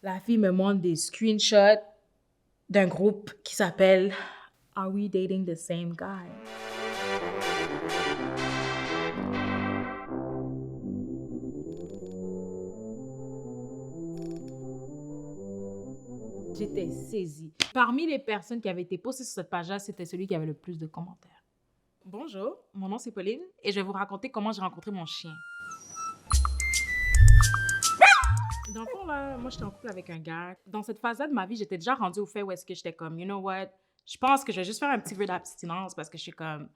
La fille me montre des screenshots d'un groupe qui s'appelle Are We Dating the Same Guy? J'étais saisie. Parmi les personnes qui avaient été postées sur cette page-là, c'était celui qui avait le plus de commentaires. Bonjour, mon nom c'est Pauline et je vais vous raconter comment j'ai rencontré mon chien. Dans le fond, là, moi, j'étais en couple avec un gars. Dans cette phase-là de ma vie, j'étais déjà rendue au fait où est-ce que j'étais comme, you know what, je pense que je vais juste faire un petit peu d'abstinence parce que je suis comme,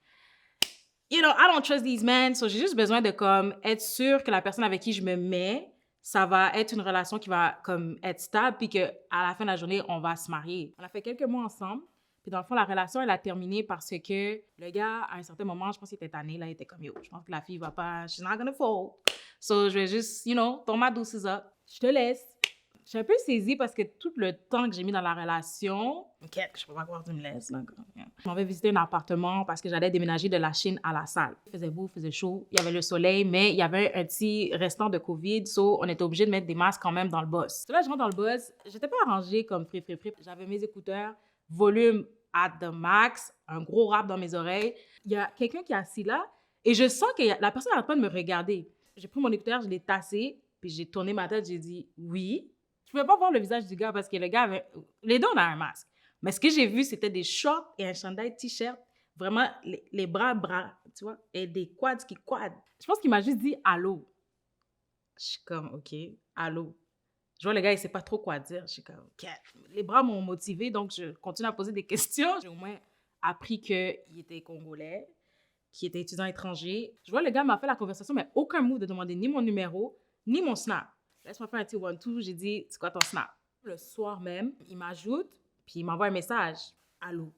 you know, I don't trust these men. So, j'ai juste besoin de, comme, être sûre que la personne avec qui je me mets, ça va être une relation qui va, comme, être stable puis qu'à la fin de la journée, on va se marier. On a fait quelques mois ensemble. Puis dans le fond, la relation, elle a terminé parce que le gars, à un certain moment, je pense qu'il était tanné, là, il était comme, yo, je pense que la fille va pas, she's not gonna fold. So, je vais juste, you know, ton ma douce is up. Je te laisse. Je suis un peu saisie parce que tout le temps que j'ai mis dans la relation, ok, je peux pas croire que tu me laisses, là. Je m'en vais visiter un appartement parce que j'allais déménager de la Chine à la salle. Il faisait beau, il faisait chaud, il y avait le soleil, mais il y avait un petit restant de COVID, so on était obligé de mettre des masques quand même dans le bus. So là, je rentre dans le bus, j'étais pas arrangée comme frip. J'avais mes écouteurs, volume at the max, un gros rap dans mes oreilles. Il y a quelqu'un qui est assis là et je sens que la personne n'arrête pas de me regarder. J'ai pris mon écouteur, je l'ai tassé, puis j'ai tourné ma tête, j'ai dit oui. Je pouvais pas voir le visage du gars parce que le gars avait... Les deux, on a un masque. Mais ce que j'ai vu, c'était des shorts et un chandail t-shirt. Vraiment, les bras, tu vois, et des quads qui quadent. Je pense qu'il m'a juste dit « allô ». Je suis comme « ok, allô ». Je vois le gars, il sait pas trop quoi dire. Je suis comme « ok ». Les bras m'ont motivée, donc je continue à poser des questions. J'ai au moins appris qu'il était congolais, qu'il était étudiant étranger. Je vois le gars m'a fait la conversation, mais aucun mot de demander ni mon numéro, ni mon snap. Laisse-moi faire un petit one-two. J'ai dit, c'est quoi ton snap? Le soir même, il m'ajoute, puis il m'envoie un message. Allô?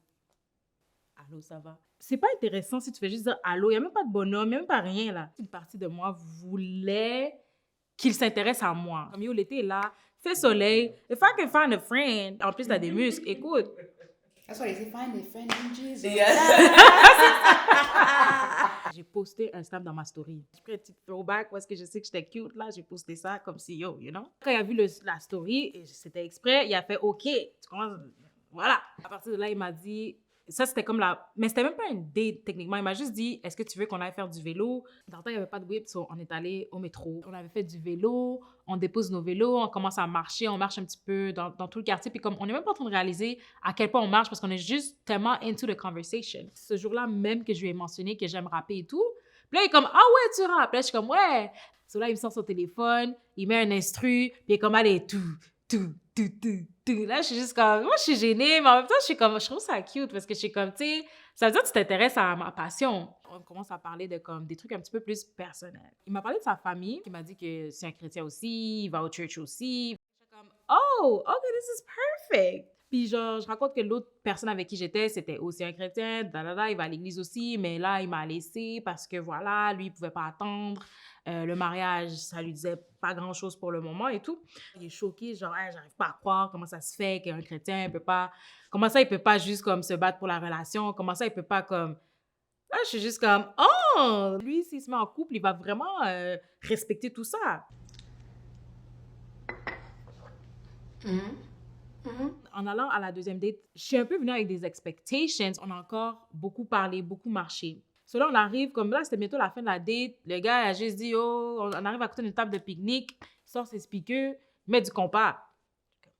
Allô, ça va? C'est pas intéressant si tu fais juste dire allô. Il n'y a même pas de bonhomme, il n'y a même pas rien là. Une partie de moi voulait qu'il s'intéresse à moi. Comme yo, l'été est là, fait soleil. If I can find a friend, en plus, t'as des muscles, écoute. That's why they say find a friend in Jesus. J'ai posté un snap dans ma story. J'ai pris un petit throwback parce que je sais que j'étais cute là. J'ai posté ça comme si yo, you know. Quand il a vu la story, et c'était exprès, il a fait OK. Tu commences, voilà. À partir de là, il m'a dit, ça c'était comme la, mais c'était même pas une date techniquement. Il m'a juste dit, est-ce que tu veux qu'on aille faire du vélo? Dans le temps, il n'y avait pas de whip, so on est allé au métro. On avait fait du vélo, on dépose nos vélos, on commence à marcher, on marche un petit peu dans tout le quartier. Puis comme on n'est même pas en train de réaliser à quel point on marche parce qu'on est juste tellement into the conversation. Ce jour-là même que je lui ai mentionné que j'aime rapper et tout. Puis là, il est comme, ah ouais, tu rappes. Puis là, je suis comme, ouais. So là, il me sort son téléphone, il met un instru, puis il est comme, allez, tout. Là, je suis juste comme, moi, je suis gênée, mais en même temps, je suis comme, je trouve ça cute parce que je suis comme, tu sais, ça veut dire que tu t'intéresses à ma passion. On commence à parler de comme des trucs un petit peu plus personnels. Il m'a parlé de sa famille, il m'a dit que c'est un chrétien aussi, il va au church aussi. Je suis comme, oh, okay, this is perfect. Puis genre, je raconte que l'autre personne avec qui j'étais, c'était aussi un chrétien, il va à l'église aussi, mais là, il m'a laissé parce que voilà, lui, il pouvait pas attendre. Le mariage, ça lui disait pas grand-chose pour le moment et tout. Il est choqué, genre, hey, j'arrive pas à croire comment ça se fait qu'un chrétien peut pas... Comment ça, il peut pas juste comme se battre pour la relation? Comment ça, il peut pas comme... Là, je suis juste comme, oh! Lui, s'il se met en couple, il va vraiment respecter tout ça. En allant à la deuxième date, je suis un peu venue avec des expectations. On a encore beaucoup parlé, beaucoup marché. So là, on arrive, comme là, c'était bientôt la fin de la date. Le gars a juste dit, oh, on arrive à côté d'une table de pique-nique. Il sort ses speakers, il met du compas.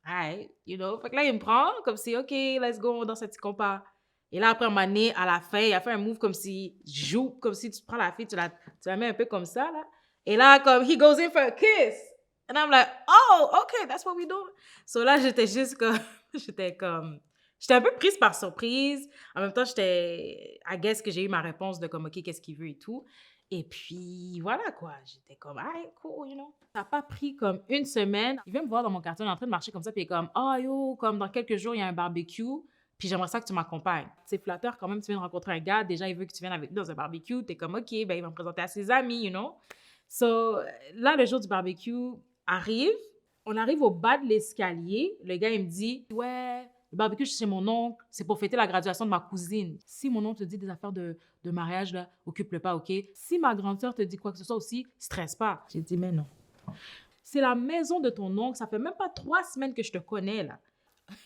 Hey, you know. Fait que là, il me prend comme si, OK, let's go, on danse un petit compas. Et là, après, un moment donné, à la fin, il a fait un move comme si, joue, comme si tu prends la fille, tu la mets un peu comme ça, là. Et là, comme, he goes in for a kiss. And I'm like, oh, OK, that's what we do. So là, j'étais juste comme, j'étais un peu prise par surprise. En même temps, I guess que j'ai eu ma réponse de comme, OK, qu'est-ce qu'il veut et tout. Et puis, voilà, quoi. J'étais comme, ah, cool, you know. Ça n'a pas pris comme une semaine. Il vient me voir dans mon quartier, on est en train de marcher comme ça, puis il est comme, oh, yo, comme dans quelques jours, il y a un barbecue, puis j'aimerais ça que tu m'accompagnes. C'est flatteur quand même, tu viens de rencontrer un gars, déjà, il veut que tu viennes avec nous dans un barbecue. T'es comme, OK, ben, il va me présenter à ses amis, you know. So, là, le jour du barbecue arrive. On arrive au bas de l'escalier. Le gars, il me dit, ouais, le barbecue chez mon oncle, c'est pour fêter la graduation de ma cousine. Si mon oncle te dit des affaires de mariage, là, occupe-le pas, OK? Si ma grande sœur te dit quoi que ce soit aussi, stresse pas. J'ai dit, mais non. c'est la maison de ton oncle. Ça fait même pas 3 semaines que je te connais, là.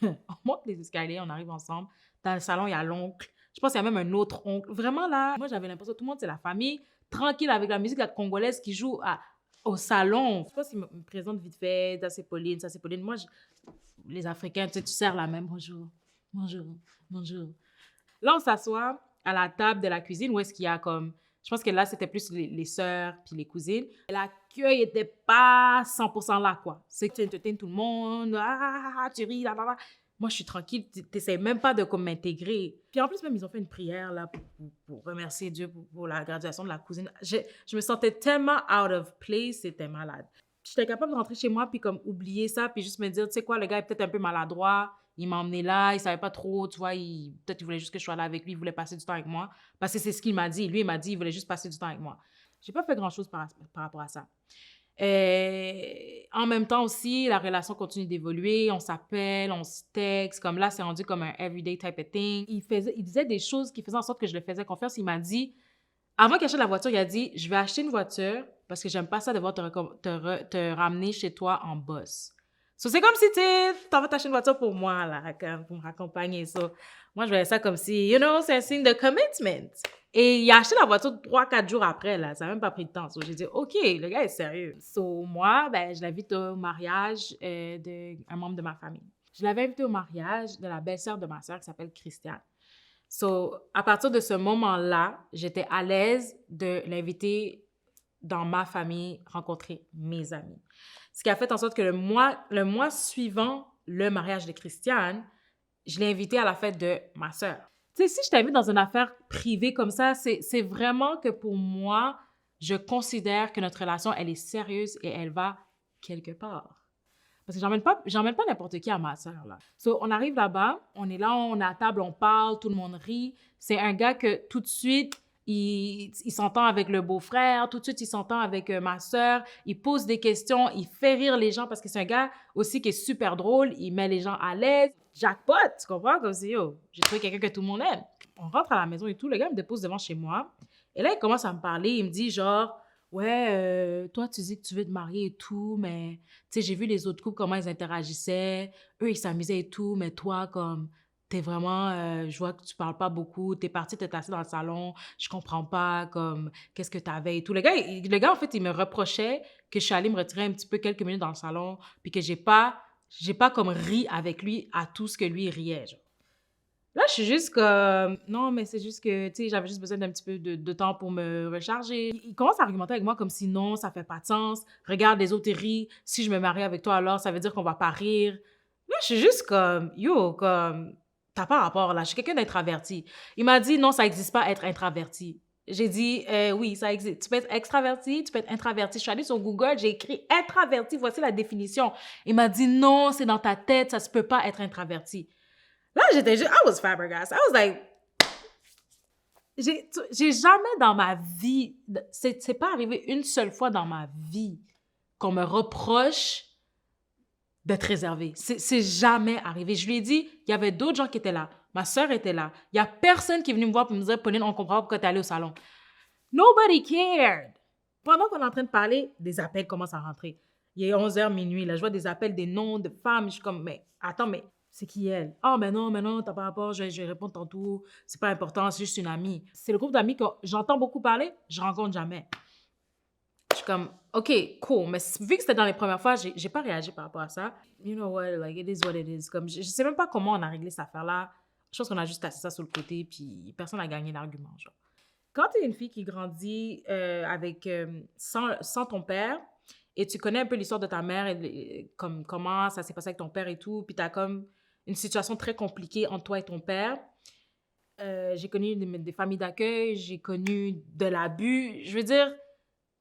On monte les escaliers, on arrive ensemble. Dans le salon, il y a l'oncle. Je pense qu'il y a même un autre oncle. Vraiment, là, moi, j'avais l'impression que tout le monde, c'est la famille, tranquille avec la musique congolaise qui joue au salon. Je pense qu'il me présente vite fait, ça c'est Pauline, ça c'est Pauline. Moi, les Africains, tu sais, tu sers la même. Bonjour, bonjour, bonjour. Là, on s'assoit à la table de la cuisine où est-ce qu'il y a comme... Je pense que là, c'était plus les sœurs puis les cousines. L'accueil était pas 100% là, quoi. C'est que tu entertaines tout le monde. Ah, tu ris, là, là, là. Moi, je suis tranquille. Tu n'essaies même pas de comme, m'intégrer. Puis en plus, même, ils ont fait une prière là pour remercier Dieu pour la graduation de la cousine. Je me sentais tellement out of place. C'était malade. J'étais capable de rentrer chez moi puis comme oublier ça puis juste me dire, tu sais quoi, le gars est peut-être un peu maladroit. Il m'a emmené là, il savait pas trop, tu vois, peut-être il voulait juste que je sois là avec lui, il voulait passer du temps avec moi. Parce que c'est ce qu'il m'a dit. Lui, il m'a dit, il voulait juste passer du temps avec moi. J'ai pas fait grand-chose par rapport à ça. En même temps aussi, la relation continue d'évoluer, on s'appelle, on se texte, comme là, c'est rendu comme un everyday type of thing. Il disait des choses qui faisaient en sorte que je le faisais confiance. Il m'a dit, avant qu'il achète la voiture, il a dit, je vais acheter une voiture parce que j'aime pas ça de devoir te ramener chez toi en boss. So, c'est comme si tu t'en vas t'acheter une voiture pour moi, là, pour me raccompagner. So, moi, je voyais ça comme si, you know, c'est un signe de commitment. Et il a acheté la voiture 3-4 jours après, là. Ça n'a même pas pris de temps. So, j'ai dit, OK, le gars est sérieux. So, moi, ben, je l'invite au mariage d'un membre de ma famille. Je l'avais invité au mariage de la belle-sœur de ma sœur qui s'appelle Christiane. So, à partir de ce moment-là, j'étais à l'aise de l'inviter dans ma famille, rencontrer mes amis. Ce qui a fait en sorte que le mois suivant le mariage de Christiane, je l'ai invité à la fête de ma sœur. Tu sais, si je t'invite dans une affaire privée comme ça, c'est vraiment que pour moi, je considère que notre relation, elle est sérieuse et elle va quelque part. Parce que j'emmène pas n'importe qui à ma sœur, là. So, on arrive là-bas, on est là, on est à table, on parle, tout le monde rit. C'est un gars que tout de suite, il s'entend avec le beau-frère, tout de suite, il s'entend avec ma sœur, il pose des questions, il fait rire les gens parce que c'est un gars aussi qui est super drôle, il met les gens à l'aise. Jackpot, tu comprends? Comme si, yo, j'ai trouvé quelqu'un que tout le monde aime. On rentre à la maison et tout, le gars me dépose devant chez moi. Et là, il commence à me parler, il me dit genre, ouais, toi, tu dis que tu veux te marier et tout, mais, tu sais, j'ai vu les autres couples, comment ils interagissaient, eux, ils s'amusaient et tout, mais toi, comme, t'es vraiment, je vois que tu parles pas beaucoup, t'es parti, t'es assis dans le salon, je comprends pas, comme, qu'est-ce que t'avais et tout. Le gars, en fait, il me reprochait que je suis allée me retirer un petit peu quelques minutes dans le salon, puis que j'ai pas comme ri avec lui à tout ce que lui riait, genre. Là, je suis juste comme, non, mais c'est juste que, tu sais, j'avais juste besoin d'un petit peu de temps pour me recharger. Il commence à argumenter avec moi comme si non, ça fait pas de sens. Regarde, les autres, ils rient. Si je me marie avec toi, alors, ça veut dire qu'on va pas rire. Là, je suis juste comme, yo, comme, t'as pas rapport, là. Je suis quelqu'un d'introverti. Il m'a dit, non, ça existe pas, être introverti. J'ai dit, oui, ça existe. Tu peux être extraverti, tu peux être introverti. Je suis allée sur Google, j'ai écrit introverti, voici la définition. Il m'a dit, non, c'est dans ta tête, ça se peut pas être introverti. Là, j'étais juste, I was flabbergasted. I was like, j'ai jamais dans ma vie, c'est pas arrivé une seule fois dans ma vie qu'on me reproche d'être réservée. C'est jamais arrivé. Je lui ai dit, il y avait d'autres gens qui étaient là. Ma sœur était là. Il y a personne qui est venu me voir pour me dire, Pauline, on comprend pourquoi t'es allée au salon. Nobody cared. Pendant qu'on est en train de parler, des appels commencent à rentrer. Il est 11h minuit, là, je vois des appels, des noms de femmes. Je suis comme, mais attends, mais c'est qui elle? Ah, mais non, t'as pas rapport, je vais répondre tantôt. C'est pas important, c'est juste une amie. C'est le groupe d'amis que j'entends beaucoup parler, je rencontre jamais. Je suis comme, OK, cool, mais vu que c'était dans les premières fois, j'ai pas réagi par rapport à ça. You know what, like, it is what it is. Comme, je sais même pas comment on a réglé cette affaire-là. Je pense qu'on a juste assis ça sur le côté, puis personne n'a gagné l'argument, genre. Quand tu es une fille qui grandit sans ton père, et tu connais un peu l'histoire de ta mère, et comme comment ça s'est passé avec ton père et tout, puis tu as comme une situation très compliquée entre toi et ton père. J'ai connu des familles d'accueil, j'ai connu de l'abus. Je veux dire,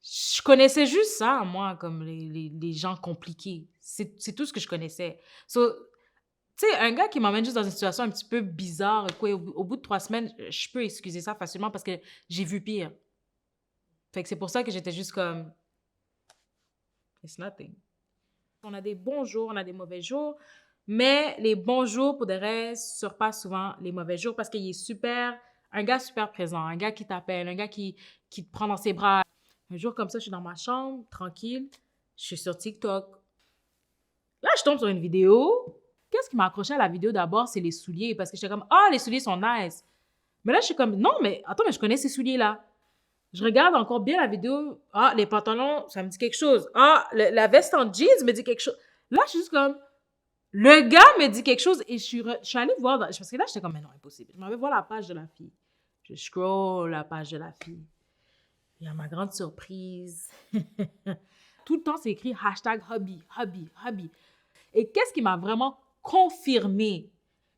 je connaissais juste ça, moi, comme les gens compliqués. C'est tout ce que je connaissais. So, tu sais, un gars qui m'emmène juste dans une situation un petit peu bizarre, quoi, au bout de 3 semaines, je peux excuser ça facilement parce que j'ai vu pire. Fait que c'est pour ça que j'étais juste comme, it's nothing. On a des bons jours, on a des mauvais jours, mais les bons jours, pour des restes, surpassent souvent les mauvais jours parce qu'il est un gars super présent, un gars qui t'appelle, un gars qui te prend dans ses bras. Un jour comme ça, je suis dans ma chambre, tranquille, Je suis sur TikTok. Là, je tombe sur une vidéo. Qu'est-ce qui m'a accroché à la vidéo d'abord? C'est les souliers. Parce que j'étais comme, ah, les souliers sont nice. Mais là, je suis comme, non, mais attends, mais je connais ces souliers-là. Je regarde encore bien la vidéo. Ah, les pantalons, ça me dit quelque chose. Ah, la veste en jeans me dit quelque chose. Là, je suis juste comme, le gars me dit quelque chose et je suis allée voir. Parce que là, j'étais comme, mais non, impossible. Je m'en vais voir la page de la fille. Je scroll la page de la fille. Et à ma grande surprise, tout le temps, c'est écrit hashtag hobby, hobby, hobby. Et qu'est-ce qui m'a vraiment confirmé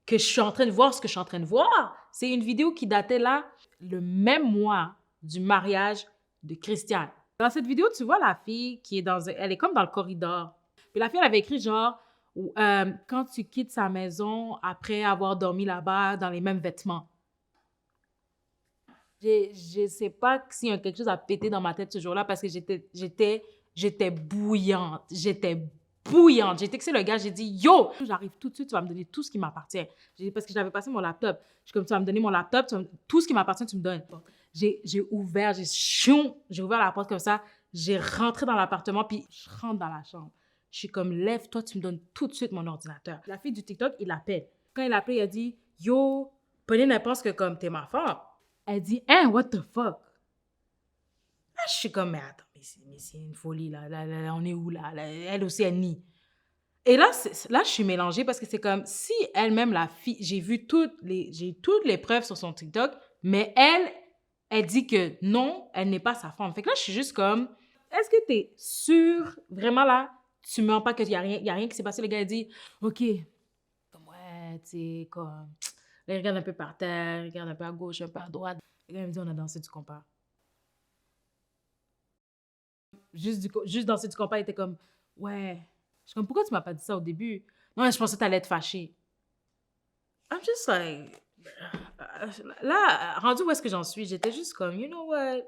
que je suis en train de voir ce que je suis en train de voir? C'est une vidéo qui datait là, le même mois du mariage de Christiane. Dans cette vidéo, tu vois la fille qui est elle est comme dans le corridor. Puis la fille, elle avait écrit genre, quand tu quittes sa maison après avoir dormi là-bas dans les mêmes vêtements. Je sais pas s'il y a quelque chose à péter dans ma tête ce jour-là parce que j'étais bouillante. J'étais bouillante. J'ai texté le gars, j'ai dit « Yo! J'arrive tout de suite, tu vas me donner tout ce qui m'appartient. » Parce que j'avais passé mon laptop. Je suis comme « Tu vas me donner mon laptop, tout ce qui m'appartient, tu me donnes. » J'ai ouvert la porte comme ça. J'ai rentré dans l'appartement, puis je rentre dans la chambre. Je suis comme « Lève-toi, tu me donnes tout de suite mon ordinateur. » La fille du TikTok, il l'appelle. Quand il l'appelle, il a dit « Yo, Pauline, elle pense que comme t'es ma femme. » Elle dit, « Hein, what the fuck? » Là, je suis comme, mais attends, mais c'est une folie, là. Là, on est où, là? Elle aussi, elle nie. Et là, je suis mélangée parce que c'est comme, si elle-même, la fille, j'ai toutes les preuves sur son TikTok, mais elle dit que non, elle n'est pas sa femme. Fait que là, je suis juste comme, est-ce que t'es sûre, vraiment, là, tu mens pas qu'il y a rien qui s'est passé? Le gars, il dit, OK, comme, ouais, tu sais, comme... Là, il regarde un peu par terre, il regarde un peu à gauche, un peu à droite. Le gars me dit, on a dansé du compas. Juste danser du compas, il était comme, ouais. Je suis comme, pourquoi tu m'as pas dit ça au début? Non, je pensais que t'allais être fâchée. I'm just like... Là, rendu où est-ce que j'en suis, j'étais juste comme, you know what?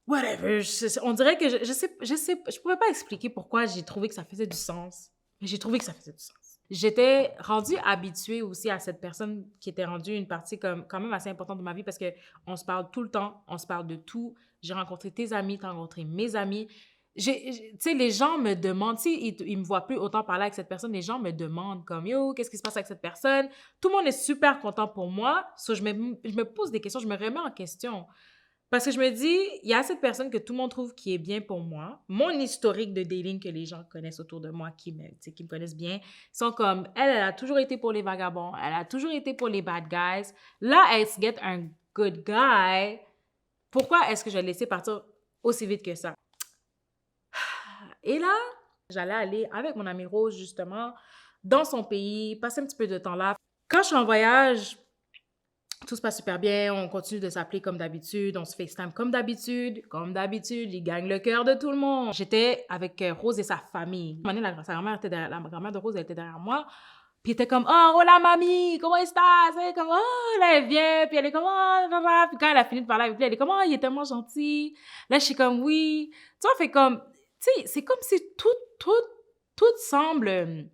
Whatever. On dirait que je pourrais pas expliquer pourquoi j'ai trouvé que ça faisait du sens. Mais j'ai trouvé que ça faisait du sens. J'étais rendue habituée aussi à cette personne qui était rendue une partie quand même assez importante de ma vie parce qu'on se parle tout le temps, on se parle de tout. J'ai rencontré tes amis, tu as rencontré mes amis. Tu sais, les gens me demandent, si ils me voient plus autant parler avec cette personne, les gens me demandent comme, yo, qu'est-ce qui se passe avec cette personne? Tout le monde est super content pour moi. Je me pose des questions, je me remets en question. Parce que je me dis, il y a cette personne que tout le monde trouve qui est bien pour moi. Mon historique de dating que les gens connaissent autour de moi, qui me connaissent bien, sont comme, elle a toujours été pour les vagabonds, elle a toujours été pour les bad guys. Là, elle se get un good guy. Pourquoi est-ce que je vais le laisser partir aussi vite que ça? Et là, j'allais aller avec mon amie Rose, justement, dans son pays, passer un petit peu de temps là. Quand je suis en voyage, tout se passe super bien, on continue de s'appeler comme d'habitude, on se FaceTime comme d'habitude, il gagne le cœur de tout le monde. J'étais avec Rose et sa famille. À un moment donné, la grand-mère de Rose, elle était derrière moi, puis elle était comme « Oh, hola mamie, comment estás? » Elle est comme « Oh, là, elle vient, puis elle est comme « Oh, là, là. » Puis quand elle a fini de parler avec lui, elle est comme « Oh, il est tellement gentil. » Là, je suis comme « Oui. » Tu vois, fait comme, tu sais, c'est comme si tout semble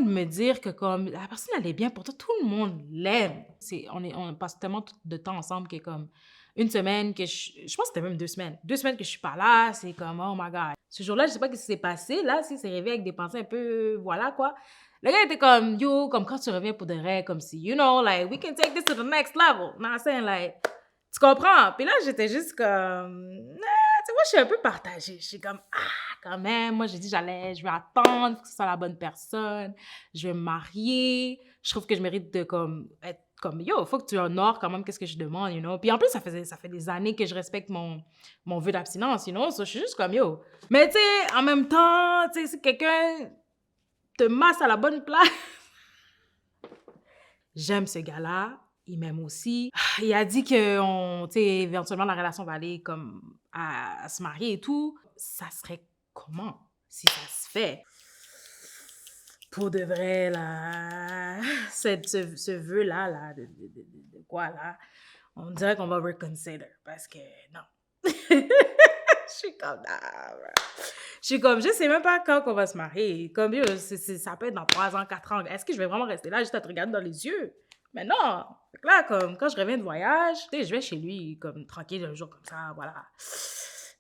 me dire que comme la personne, elle est bien pour toi, tout le monde l'aime. On passe tellement de temps ensemble que comme une semaine que je pense que c'était même 2 semaines. 2 semaines que je suis pas là, c'est comme, oh my God. Ce jour-là, je sais pas ce qui s'est passé, là, s'il s'est réveillé avec des pensées un peu, voilà quoi. Le gars était comme, yo, comme quand tu reviens pour de vrai, comme si, you know, like, we can take this to the next level. Non, c'est like, tu comprends? Puis là, j'étais juste comme, tu sais, moi, je suis un peu partagée. Je suis comme, quand même, moi, j'ai dit, je vais attendre que ce soit la bonne personne, je vais me marier, je trouve que je mérite de, comme, être comme, yo, faut que tu honores quand même qu'est-ce que je demande, you know. Puis en plus, ça fait des années que je respecte mon vœu d'abstinence, you know, so je suis juste comme, yo. Mais tu sais, en même temps, tu sais, si quelqu'un te masse à la bonne place, j'aime ce gars-là, il m'aime aussi. Il a dit que, tu sais, éventuellement, la relation va aller comme à se marier et tout. Ça serait comment si ça se fait? Pour de vrai, là, ce vœu-là, là, de quoi, là, on dirait qu'on va reconsider, parce que, non. Je suis comme, je sais même pas quand on va se marier. Comme, ça peut être dans 3 ans, 4 ans. Est-ce que je vais vraiment rester là juste à te regarder dans les yeux? Mais non! Fait que là, comme, quand je reviens de voyage, tu sais, je vais chez lui, comme, tranquille, un jour comme ça, voilà.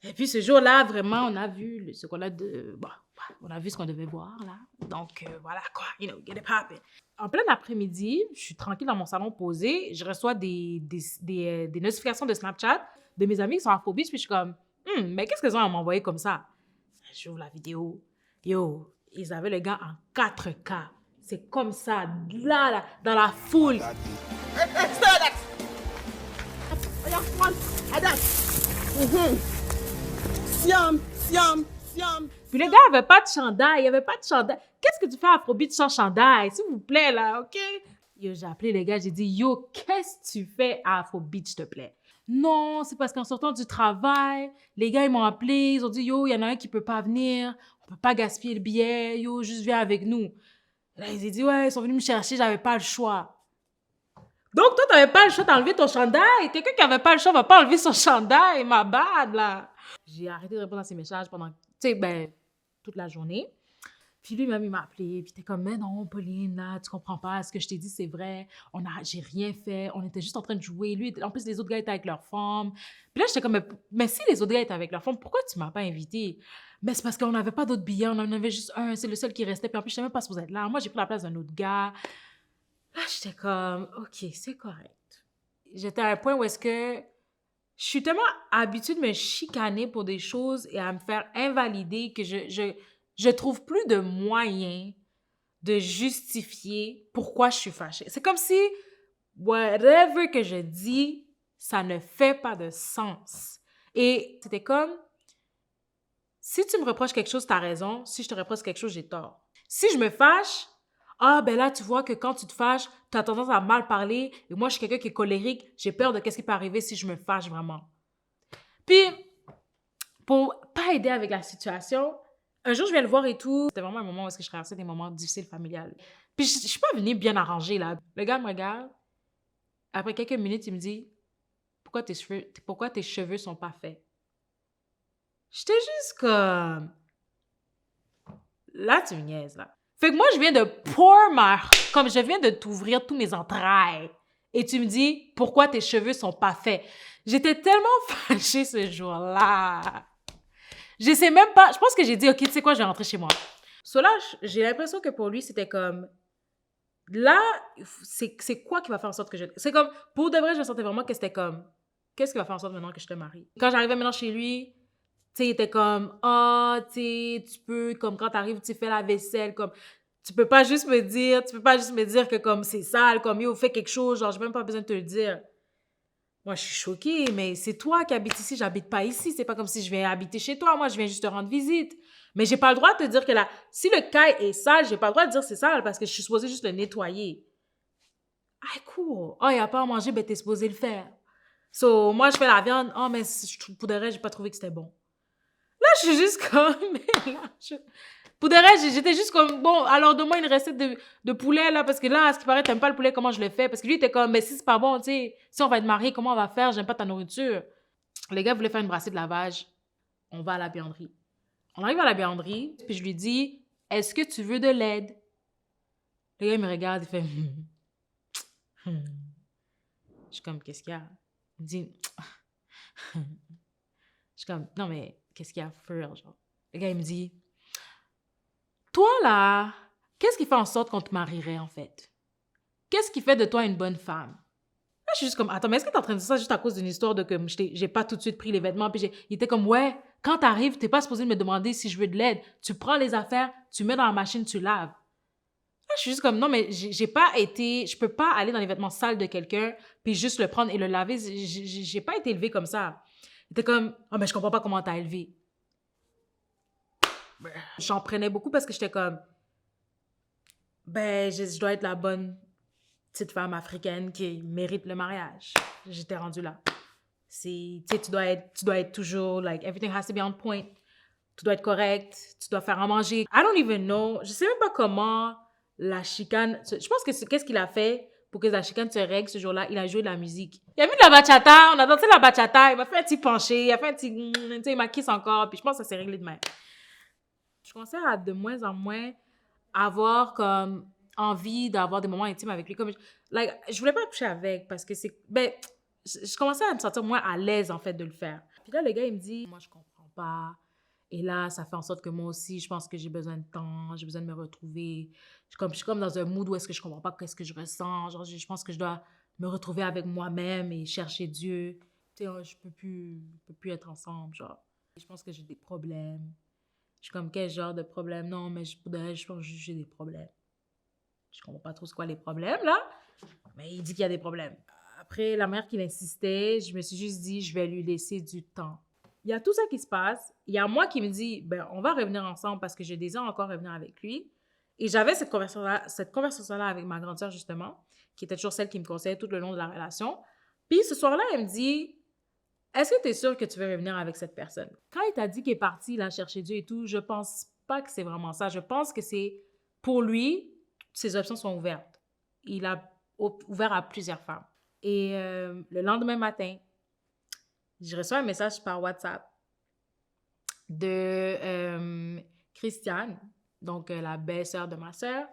Et puis ce jour-là, vraiment, on a vu ce qu'on a on a vu ce qu'on devait voir, là. Donc, voilà, quoi, get it poppin'. En plein après-midi, je suis tranquille dans mon salon posée, je reçois des notifications de Snapchat de mes amis qui sont afrobeats, puis je suis comme, mais qu'est-ce qu'ils ont à m'envoyer comme ça? J'ouvre la vidéo. Yo, ils avaient le gars en 4K. C'est comme ça, là, dans la foule. Puis le gars avait pas de chandail, il avait pas de chandail. Qu'est-ce que tu fais Afrobeat sans chandail, s'il vous plaît, là, OK? Yo, j'ai appelé le gars, j'ai dit, yo, qu'est-ce que tu fais à Afrobeat, s'il te plaît? Non, c'est parce qu'en sortant du travail, les gars, ils m'ont appelé, ils ont dit, yo, il y en a un qui peut pas venir, on peut pas gaspiller le billet, yo, juste viens avec nous. Là, ils ont dit, ouais, ils sont venus me chercher, j'avais pas le choix. Donc, toi, t'avais pas le choix d'enlever ton chandail. Quelqu'un qui avait pas le choix va pas enlever son chandail, ma bad, là. J'ai arrêté de répondre à ses messages pendant, toute la journée. Puis lui, même, il m'a appelé. Puis t'es comme, mais non, Pauline, là, tu comprends pas. Ce que je t'ai dit, c'est vrai. J'ai rien fait. On était juste en train de jouer. Lui, en plus, les autres gars étaient avec leur femme. Puis là, j'étais comme, mais si les autres gars étaient avec leur femme, pourquoi tu m'as pas invité? Mais c'est parce qu'on n'avait pas d'autres billets. On en avait juste un. C'est le seul qui restait. Puis en plus, je n'étais même pas supposée être là. Moi, j'ai pris la place d'un autre gars. Là, j'étais comme, OK, c'est correct. J'étais à un point où est-ce que je suis tellement habituée de me chicaner pour des choses et à me faire invalider que je trouve plus de moyens de justifier pourquoi je suis fâchée. C'est comme si whatever que je dis, ça ne fait pas de sens. Et c'était comme, si tu me reproches quelque chose, t'as raison. Si je te reproche quelque chose, j'ai tort. Si je me fâche, ben là, tu vois que quand tu te fâches, tu as tendance à mal parler. Et moi, je suis quelqu'un qui est colérique. J'ai peur de qu'est-ce qui peut arriver si je me fâche vraiment. Puis, pour pas aider avec la situation, un jour, je viens le voir et tout. C'était vraiment un moment où je traversais des moments difficiles familiales. Puis, je suis pas venue bien arrangée, là. Le gars me regarde. Après quelques minutes, il me dit, pourquoi tes cheveux sont pas faits? J'étais juste comme, là, tu me niaises, là. Fait que moi, je viens de comme je viens de t'ouvrir tous mes entrailles. Et tu me dis, pourquoi tes cheveux sont pas faits? J'étais tellement fâchée ce jour-là. Je sais même pas, je pense que j'ai dit, OK, tu sais quoi, je vais rentrer chez moi. Là, j'ai l'impression que pour lui, c'était comme, là, c'est quoi qui va faire en sorte que je... C'est comme, pour de vrai, je sentais vraiment que c'était comme, qu'est-ce qui va faire en sorte maintenant que je te marie? Quand j'arrivais maintenant chez lui, tu sais, il était comme, tu sais, tu peux, comme quand t'arrives, tu fais la vaisselle, comme, tu peux pas juste me dire que comme c'est sale, comme, yo, fais quelque chose, genre, j'ai même pas besoin de te le dire. Moi, je suis choquée, mais c'est toi qui habites ici, j'habite pas ici, c'est pas comme si je viens habiter chez toi, moi, je viens juste te rendre visite. Mais j'ai pas le droit de te dire que là, si le caille est sale, j'ai pas le droit de dire que c'est sale parce que je suis supposée juste le nettoyer. Ah, cool. Il y a pas à manger, ben t'es supposé le faire. So, moi, je fais la viande, mais pour de vrai, j'ai pas trouvé que c'était bon. Là, je suis juste comme... Pour de vrai, j'étais juste comme, bon, alors donne-moi une recette de poulet, là, parce que là, à ce qui paraît, t'aimes pas le poulet, comment je le fais? Parce que lui, il était comme, mais si c'est pas bon, tu sais, si on va être mariés, comment on va faire? J'aime pas ta nourriture. Les gars voulaient faire une brassée de lavage. On va à la vianderie. On arrive à la vianderie, puis je lui dis, est-ce que tu veux de l'aide? Le gars, il me regarde, il fait, Je suis comme, qu'est-ce qu'il y a? Il me dit, Je suis comme, non, mais qu'est-ce qu'il y a? Frère, genre. Le gars, il me dit, toi, là, qu'est-ce qui fait en sorte qu'on te marierait, en fait? Qu'est-ce qui fait de toi une bonne femme? Là, je suis juste comme, attends, mais est-ce que t'es en train de dire ça juste à cause d'une histoire de que j'ai pas tout de suite pris les vêtements? Puis il était comme, ouais, quand t'arrives, t'es pas supposé me demander si je veux de l'aide. Tu prends les affaires, tu mets dans la machine, tu laves. Là, je suis juste comme, non, mais je peux pas aller dans les vêtements sales de quelqu'un puis juste le prendre et le laver. J'ai pas été élevée comme ça. Il était comme, mais je comprends pas comment t'as élevé. J'en prenais beaucoup parce que j'étais comme, je dois être la bonne petite femme africaine qui mérite le mariage. J'étais rendue là. Tu sais, tu dois être toujours, like, everything has to be on point. Tu dois être correct, tu dois faire à manger. I don't even know. Je sais même pas comment la chicane... Je pense que qu'est-ce qu'il a fait pour que la chicane se règle ce jour-là? Il a joué de la musique. Il a mis de la bachata, on a dansé la bachata, il m'a fait un petit penché, il a fait un petit... Tu sais, il m'a kiss encore, puis je pense que ça s'est réglé de même. Je commençais à de moins en moins avoir comme envie d'avoir des moments intimes avec lui. Comme, je voulais pas coucher avec parce que c'est... je commençais à me sentir moins à l'aise, en fait, de le faire. Puis là, le gars, il me dit, moi, je comprends. pas. Et là, ça fait en sorte que moi aussi, je pense que j'ai besoin de temps, j'ai besoin de me retrouver. Je suis comme dans un mood où est-ce que je comprends pas qu'est-ce que je ressens. Genre, je pense que je dois me retrouver avec moi-même et chercher Dieu. Tu sais, je peux plus être ensemble, genre. Je pense que j'ai des problèmes. Je suis comme, quel genre de problème? Non, mais je pense que j'ai des problèmes. Je comprends pas trop c'est quoi les problèmes, là. Mais il dit qu'il y a des problèmes. Après, la mère qui insistait, je me suis juste dit, je vais lui laisser du temps. Il y a tout ça qui se passe. Il y a moi qui me dis, ben, on va revenir ensemble parce que je désire encore revenir avec lui. Et j'avais cette conversation-là avec ma grande sœur, justement, qui était toujours celle qui me conseillait tout le long de la relation. Puis ce soir-là, elle me dit, est-ce que tu es sûre que tu veux revenir avec cette personne? Quand il t'a dit qu'il est parti là, chercher Dieu et tout, je pense pas que c'est vraiment ça. Je pense que c'est, pour lui, ses options sont ouvertes. Il a ouvert à plusieurs femmes. Et le lendemain matin, je reçois un message par WhatsApp de Christiane, donc la belle-sœur de ma sœur,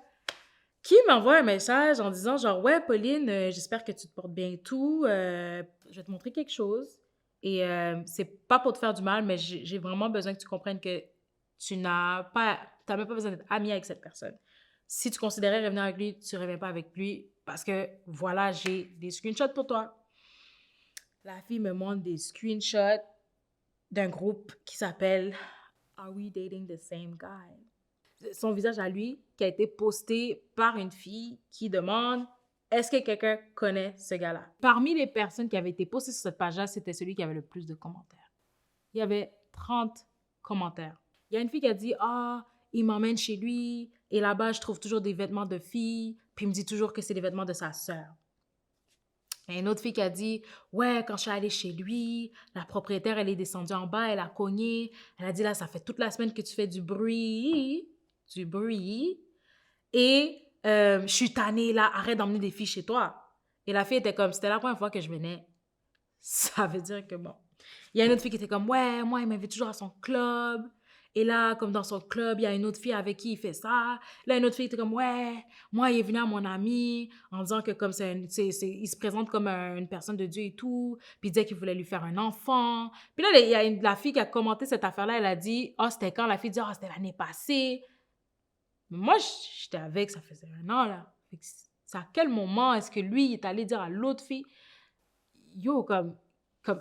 qui m'envoie un message en disant genre « Ouais, Pauline, j'espère que tu te portes bien et tout. Je vais te montrer quelque chose. Et c'est pas pour te faire du mal, mais j'ai vraiment besoin que tu comprennes que tu n'as même pas besoin d'être amie avec cette personne. Si tu considérais revenir avec lui, tu ne reviens pas avec lui parce que voilà, j'ai des screenshots pour toi. » La fille me montre des screenshots d'un groupe qui s'appelle Are We Dating the Same Guy? Son visage à lui qui a été posté par une fille qui demande est-ce que quelqu'un connaît ce gars-là? Parmi les personnes qui avaient été postées sur cette page-là, c'était celui qui avait le plus de commentaires. Il y avait 30 commentaires. Il y a une fille qui a dit ah, il m'emmène chez lui et là-bas, je trouve toujours des vêtements de filles, puis il me dit toujours que c'est des vêtements de sa sœur. Il y a une autre fille qui a dit « Ouais, quand je suis allée chez lui, la propriétaire, elle est descendue en bas, elle a cogné. Elle a dit, là, ça fait toute la semaine que tu fais du bruit. Et je suis tannée, là, arrête d'emmener des filles chez toi. » Et la fille était comme « C'était la première fois que je venais. » Ça veut dire que bon. Il y a une autre fille qui était comme « Ouais, moi, il m'invite toujours à son club. » Et là, comme dans son club, il y a une autre fille avec qui il fait ça. Là, une autre fille était comme, ouais, moi, il est venu à mon ami en disant que comme il se présente comme une personne de Dieu et tout. Puis il disait qu'il voulait lui faire un enfant. Puis là, il y a la fille qui a commenté cette affaire-là. Elle a dit, ah, c'était quand? La fille dit, ah, c'était l'année passée. Mais moi, j'étais avec, ça faisait 1 an, là. C'est à quel moment est-ce que lui, il est allé dire à l'autre fille, yo, comme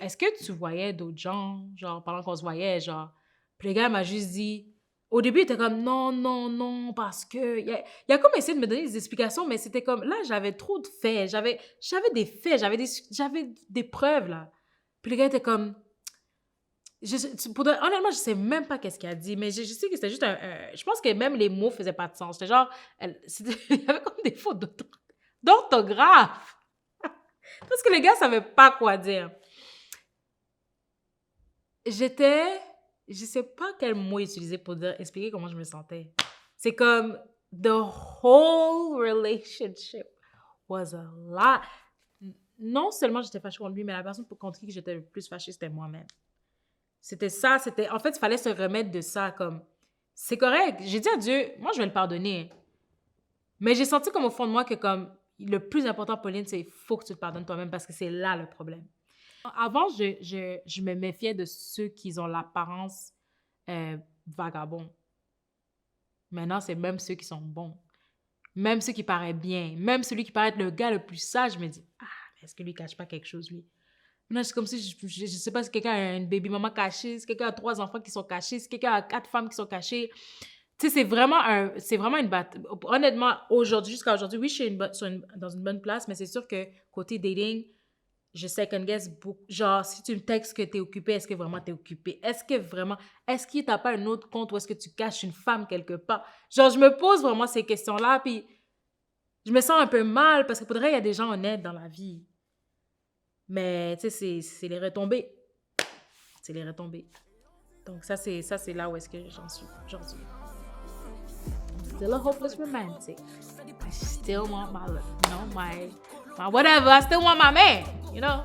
est-ce que tu voyais d'autres gens, genre, pendant qu'on se voyait, genre, puis le gars m'a juste dit, au début, il était comme non, parce que. Il a comme essayé de me donner des explications, mais c'était comme, là, j'avais trop de faits. J'avais des faits, j'avais des preuves, là. Puis le gars était comme. Honnêtement, je sais même pas qu'est-ce qu'il a dit, mais je sais que c'était juste je pense que même les mots faisaient pas de sens. C'était genre. Il y avait comme des fautes d'orthographe. Parce que le gars savait pas quoi dire. Je sais pas quel mot utiliser pour expliquer comment je me sentais. C'est comme, the whole relationship was a lot. Non seulement j'étais fâchée contre lui, mais la personne contre qui j'étais le plus fâchée, c'était moi-même. C'était ça, en fait, il fallait se remettre de ça, comme, c'est correct. J'ai dit à Dieu, moi, je vais le pardonner. Mais j'ai senti comme au fond de moi que comme, le plus important, Pauline, c'est il faut que tu te pardonnes toi-même parce que c'est là le problème. Avant, je me méfiais de ceux qui ont l'apparence vagabond. Maintenant, c'est même ceux qui sont bons. Même ceux qui paraissent bien. Même celui qui paraît être le gars le plus sage, je me dis, ah, est-ce que lui ne cache pas quelque chose, lui? Maintenant, c'est comme si, je ne sais pas si quelqu'un a une baby maman cachée, si quelqu'un a 3 enfants qui sont cachés, si quelqu'un a 4 femmes qui sont cachées. Tu sais, c'est vraiment une bataille. Honnêtement, jusqu'à aujourd'hui, oui, je suis dans une bonne place, mais c'est sûr que côté dating, je second guess beaucoup. Genre, si tu me textes que t'es occupé, est-ce que vraiment t'es occupé? Est-ce qu'il t'a pas un autre compte ou est-ce que tu caches une femme quelque part? Genre, je me pose vraiment ces questions-là, puis je me sens un peu mal parce que pour vrai, il y a des gens honnêtes dans la vie. Mais, tu sais, c'est les retombées. C'est les retombées. Donc, ça, c'est là où est-ce que j'en suis aujourd'hui. Still a hopeless romantic. I still want my whatever. I still want my man, you know?